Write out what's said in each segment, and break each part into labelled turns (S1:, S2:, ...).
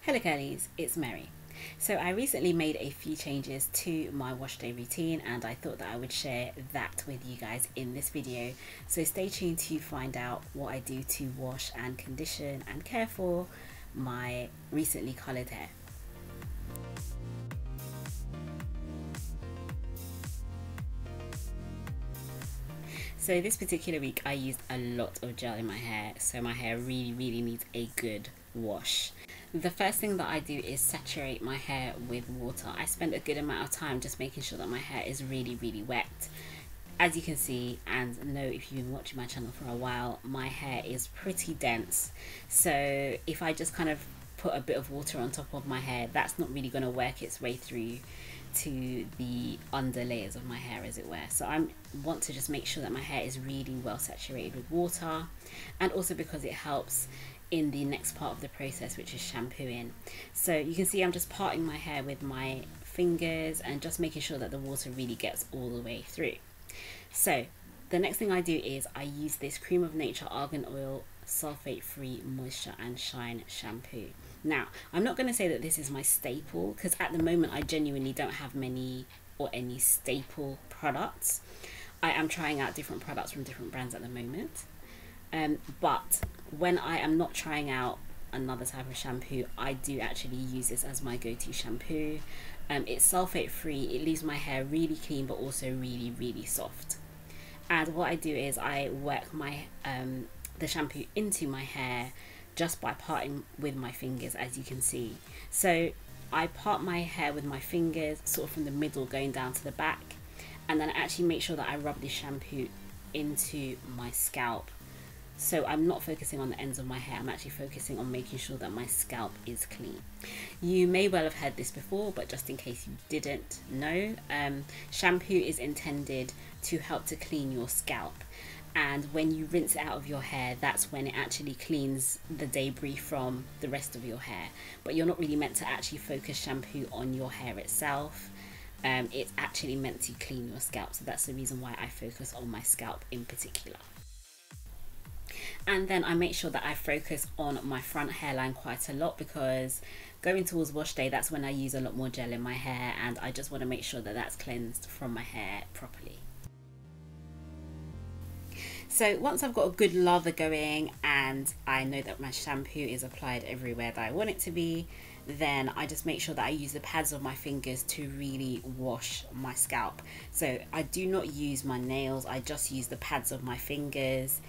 S1: Hello girlies, it's Mary. So I recently made a few changes to my wash day routine and I thought that I would share that with you guys in this video. So stay tuned to find out what I do to wash and condition and care for my recently coloured hair. So this particular week I used a lot of gel in my hair, so my hair really needs a good wash. The first thing that I do is saturate my hair with water. I spend a good amount of time just making sure that my hair is really wet. As you can see and know if you've been watching my channel for a while, my hair is pretty dense. So if I just kind of put a bit of water on top of my hair, that's not really going to work its way through to the under layers of my hair, as it were. So I want to just make sure that my hair is really well saturated with water, and also because it helps in the next part of the process, which is shampooing. So you can see I'm just parting my hair with my fingers and just making sure that the water really gets all the way through. So the next thing I do is I use this Cream of Nature Argan Oil Sulphate-free Moisture and Shine shampoo. Now, I'm not going to say that this is my staple, because at the moment I genuinely don't have many or any staple products. I am trying out different products from different brands at the moment. But when I am not trying out another type of shampoo, I do actually use this as my go-to shampoo. It's sulphate-free, it leaves my hair really clean but also really soft. And what I do is I work my the shampoo into my hair just by parting with my fingers, as you can see. So I part my hair with my fingers sort of from the middle going down to the back, and then I actually make sure that I rub this shampoo into my scalp. So I'm not focusing on the ends of my hair, I'm actually focusing on making sure that my scalp is clean. You may well have heard this before, but just in case you didn't know, shampoo is intended to help to clean your scalp. And when you rinse it out of your hair, that's when it actually cleans the debris from the rest of your hair. But you're not really meant to actually focus shampoo on your hair itself. It's actually meant to clean your scalp. So that's the reason why I focus on my scalp in particular. And then I make sure that I focus on my front hairline quite a lot, because going towards wash day, that's when I use a lot more gel in my hair, and I just want to make sure that that's cleansed from my hair properly. So once I've got a good lather going and I know that my shampoo is applied everywhere that I want it to be, then I just make sure that I use the pads of my fingers to really wash my scalp. So I do not use my nails, I just use the pads of my fingers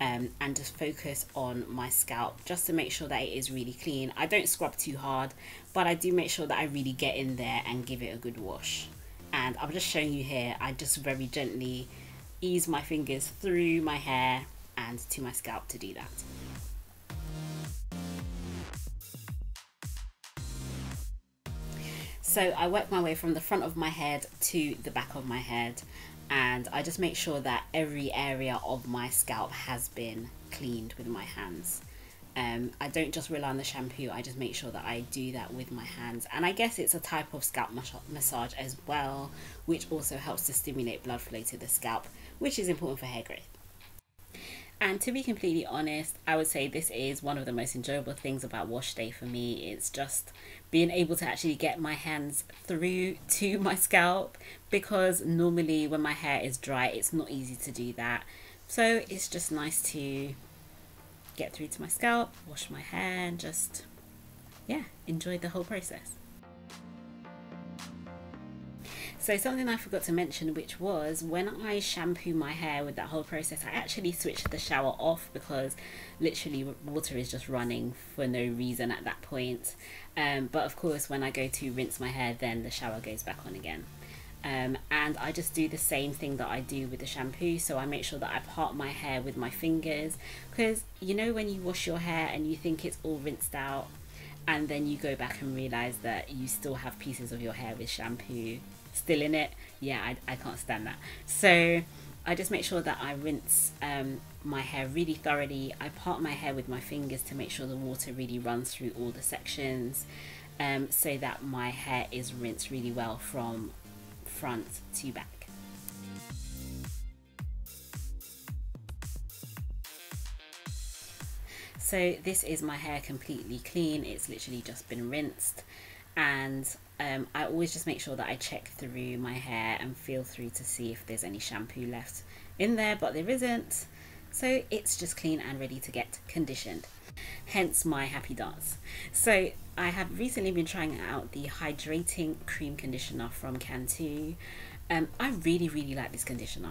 S1: and just focus on my scalp just to make sure that it is really clean. I don't scrub too hard, but I do make sure that I really get in there and give it a good wash. And I'm just showing you here, I just very gently ease my fingers through my hair and to my scalp to do that. So I work my way from the front of my head to the back of my head, and I just make sure that every area of my scalp has been cleaned with my hands. I don't just rely on the shampoo, I just make sure that I do that with my hands. And I guess it's a type of scalp massage as well, which also helps to stimulate blood flow to the scalp, which is important for hair growth. And to be completely honest, I would say this is one of the most enjoyable things about wash day for me. It's just being able to actually get my hands through to my scalp, because normally when my hair is dry, it's not easy to do that. So it's just nice to get through to my scalp, wash my hair, and just, yeah, enjoy the whole process. So something I forgot to mention, which was when I shampoo my hair with that whole process, I actually switched the shower off because literally water is just running for no reason at that point. But of course, when I go to rinse my hair, then the shower goes back on again. And I just do the same thing that I do with the shampoo. So I make sure that I part my hair with my fingers, because you know when you wash your hair and you think it's all rinsed out, and then you go back and realize that you still have pieces of your hair with shampoo still in it. Yeah, I can't stand that. So I just make sure that I rinse my hair really thoroughly. I part my hair with my fingers to make sure the water really runs through all the sections, so that my hair is rinsed really well from front to back. So this is my hair completely clean. It's literally just been rinsed, and I always just make sure that I check through my hair and feel through to see if there's any shampoo left in there, but there isn't. So it's just clean and ready to get conditioned. Hence my happy dance. So I have recently been trying out the Hydrating Cream Conditioner from Cantu. I really like this conditioner.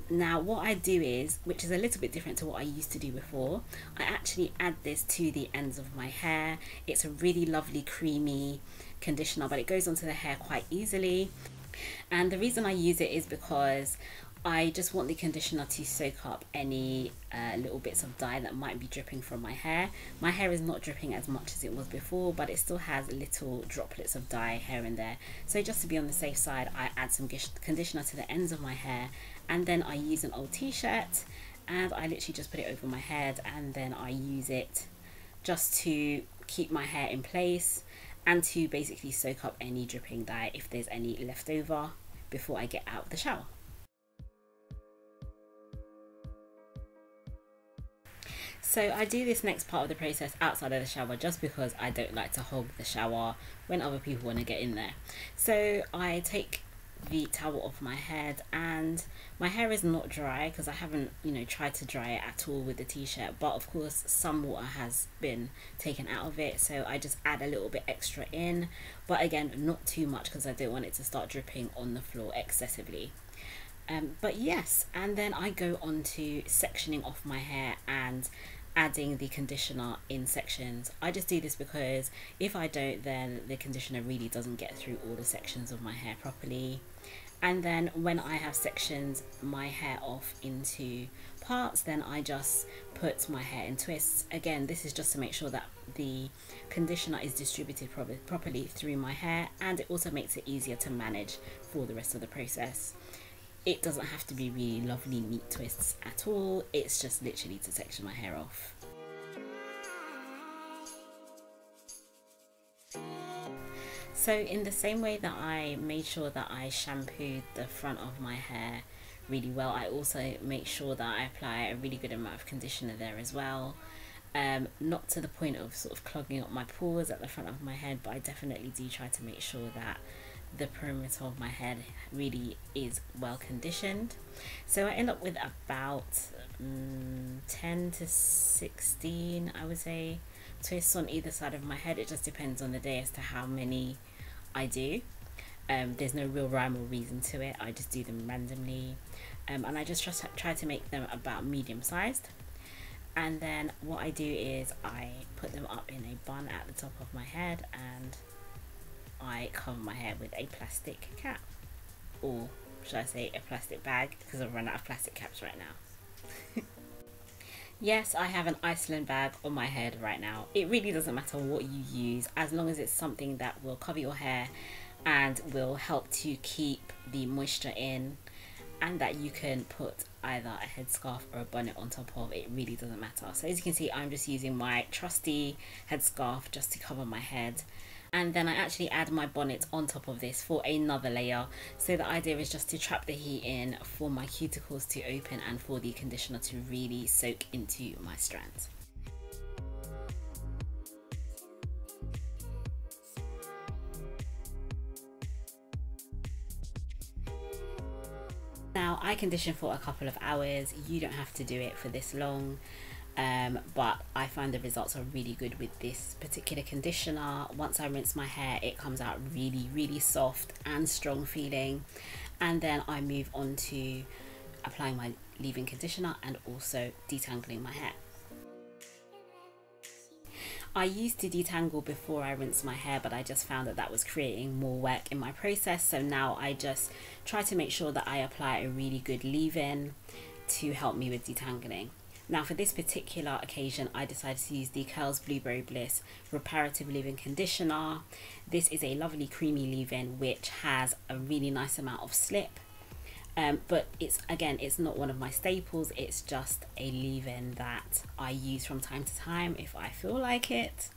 S1: Now what I do is, which is a little bit different to what I used to do before, I actually add this to the ends of my hair. It's a really lovely creamy conditioner, but it goes onto the hair quite easily. And the reason I use it is because I just want the conditioner to soak up any little bits of dye that might be dripping from my hair. My hair is not dripping as much as it was before, but it still has little droplets of dye here and there. So just to be on the safe side, I add some conditioner to the ends of my hair, and then I use an old t-shirt and I literally just put it over my head, and then I use it just to keep my hair in place and to basically soak up any dripping dye if there's any left over before I get out of the shower. So I do this next part of the process outside of the shower just because I don't like to hog the shower when other people want to get in there. So I take the towel off my head, and my hair is not dry because I haven't, tried to dry it at all with the t-shirt, but of course some water has been taken out of it, so I just add a little bit extra in, but again not too much because I don't want it to start dripping on the floor excessively. But yes, and then I go on to sectioning off my hair and adding the conditioner in sections. I just do this because if I don't, then the conditioner really doesn't get through all the sections of my hair properly. And then when I have sectioned my hair off into parts, then I just put my hair in twists. Again, this is just to make sure that the conditioner is distributed properly through my hair, and it also makes it easier to manage for the rest of the process. It doesn't have to be really lovely neat twists at all, it's just literally to section my hair off. So in the same way that I made sure that I shampooed the front of my hair really well, I also make sure that I apply a really good amount of conditioner there as well. Not to the point of sort of clogging up my pores at the front of my head, but I definitely do try to make sure that the perimeter of my head really is well conditioned. So I end up with about 10 to 16, I would say, twists on either side of my head. It just depends on the day as to how many I do. There's no real rhyme or reason to it, I just do them randomly, and I just try to make them about medium sized. And then what I do is I put them up in a bun at the top of my head, and I cover my hair with a plastic cap, or should I say a plastic bag, because I've run out of plastic caps right now. Yes, I have an Iceland bag on my head right now. It really doesn't matter what you use, as long as it's something that will cover your hair and will help to keep the moisture in, and that you can put either a headscarf or a bonnet on top of. It really doesn't matter. So as you can see, I'm just using my trusty headscarf just to cover my head. And then I actually add my bonnet on top of this for another layer. So the idea is just to trap the heat in, for my cuticles to open, and for the conditioner to really soak into my strands. Now I condition for a couple of hours. You don't have to do it for this long. But I find the results are really good with this particular conditioner. Once I rinse my hair, it comes out really soft and strong feeling, and then I move on to applying my leave-in conditioner and also detangling my hair. I used to detangle before I rinsed my hair, but I just found that that was creating more work in my process, so now I just try to make sure that I apply a really good leave-in to help me with detangling. Now for this particular occasion, I decided to use the Curls Blueberry Bliss Reparative Leave-In Conditioner. This is a lovely creamy leave-in which has a really nice amount of slip. But it's not one of my staples. It's just a leave-in that I use from time to time if I feel like it.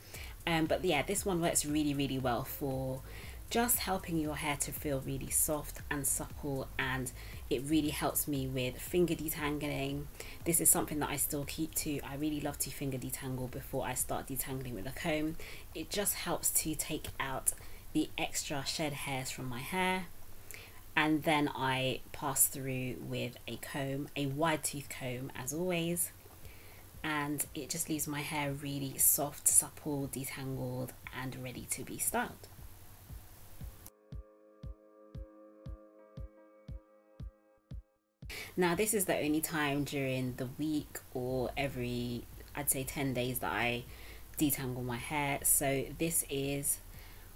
S1: But yeah, this one works really well for just helping your hair to feel really soft and supple, and it really helps me with finger detangling. This is something that I still keep to. I really love to finger detangle before I start detangling with a comb. It just helps to take out the extra shed hairs from my hair, and then I pass through with a comb, a wide tooth comb as always, and it just leaves my hair really soft, supple, detangled and ready to be styled. Now this is the only time during the week or every, I'd say 10 days, that I detangle my hair. So this is,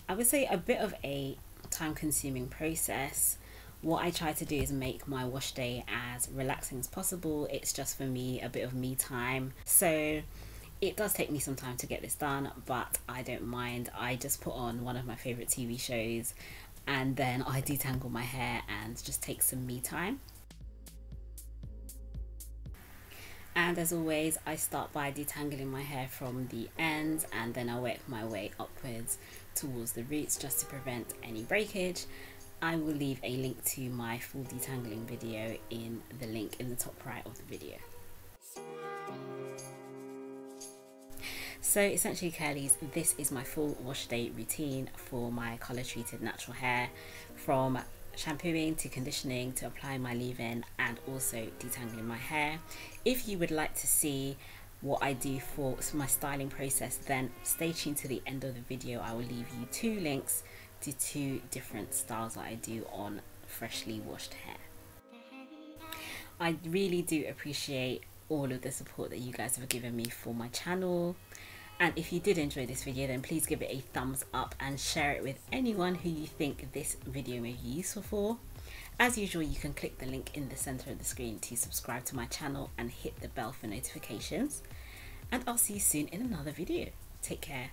S1: I would say, a bit of a time consuming process. What I try to do is make my wash day as relaxing as possible. It's just for me a bit of me time. So it does take me some time to get this done, but I don't mind. I just put on one of my favorite TV shows and then I detangle my hair and just take some me time. And as always, I start by detangling my hair from the ends and then I work my way upwards towards the roots just to prevent any breakage. I will leave a link to my full detangling video in the link in the top right of the video. So essentially, curlies, this is my full wash day routine for my colour treated natural hair, from shampooing to conditioning to applying my leave-in and also detangling my hair. If you would like to see what I do for my styling process, then stay tuned to the end of the video. I will leave you 2 links to 2 different styles that I do on freshly washed hair. I really do appreciate all of the support that you guys have given me for my channel. And if you did enjoy this video, then please give it a thumbs up and share it with anyone who you think this video may be useful for. As usual, you can click the link in the center of the screen to subscribe to my channel and hit the bell for notifications. And I'll see you soon in another video. Take care.